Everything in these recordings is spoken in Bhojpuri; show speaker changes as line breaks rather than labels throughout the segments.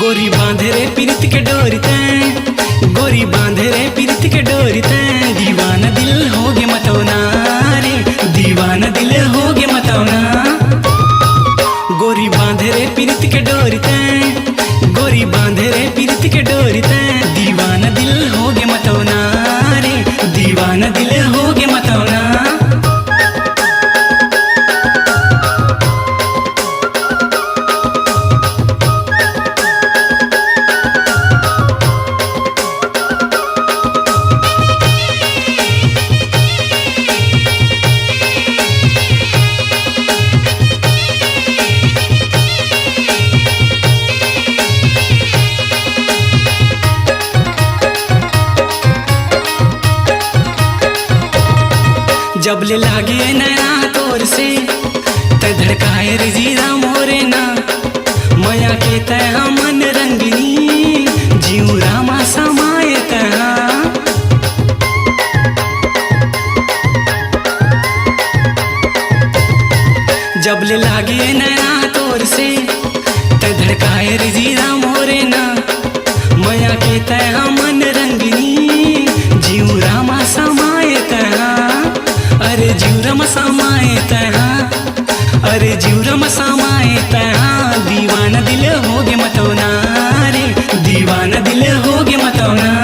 गोरी बांधे रे पीरित के डोरी तैं, गोरी बांधे रे पीरित के डोरी तैं, दीवाना दिल हो गे मतौना रे, दीवाना दिल हो गे मतौना। गोरी बांधे रे पीरित के डोरी तैं, गोरी बांधे रे पीरित के डोरी तैं, दीवाना दिल हो गे मतौना रे, दीवाना दिल हो गे मतौना। जब ले लागे नैना तोर से तै धड़काए रे जीरा मोरे ना, मया के तैहा मन रंगनी जीव रामा समाए तैहा। जब ले लागे नैना तोर से तै धड़काए रे जीरा मोरे ना, मया के तैहा मन रंगनी जीव रामा समाए तैहा। अरे जीवरम समाए तैहा, अरे जीवरम समाए तैहा, दीवाना दिल हो गे मतौना रे, दीवाना दिल हो गे मतौना।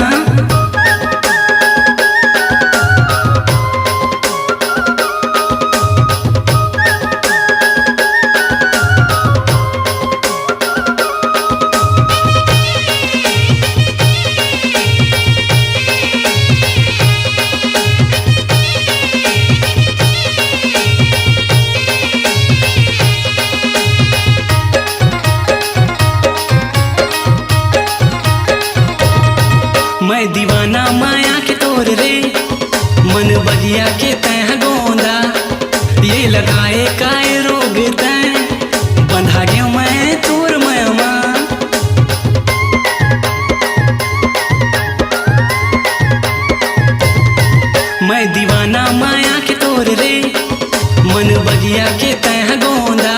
मैं दीवाना माया के तोर रे, मन बगिया के तैं गोंदा, ये लगाए काय रोग तैं, बंधा गया मैं तोर मयमा। मैं दीवाना माया के तोर रे, मन बगिया के तैं गोंदा,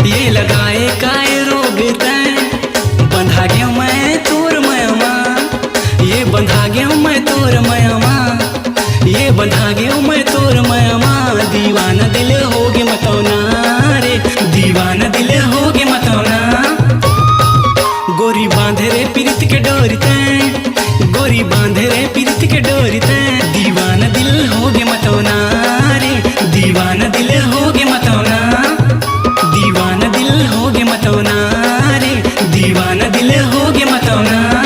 ये लगाए काय रोग तैं, बंधा गया मैं तोर मयमा। ये बंधा गया मैं तोर मयमा, ये बंधा गया मैं तोर मयमा, दीवाना दिल हो गे मतौना रे, दीवाना दिल हो गे मतौना। गोरी बांधे रे पीरित के डोरी तैं, गोरी बांधे रे पीरित के डोरी तैं, दीवाना दिल हो गे मतौना रे, दीवाना दिल हो गे मतौना, दीवाना दिल हो गे मतौना रे, दीवाना दिल हो गे मतौना।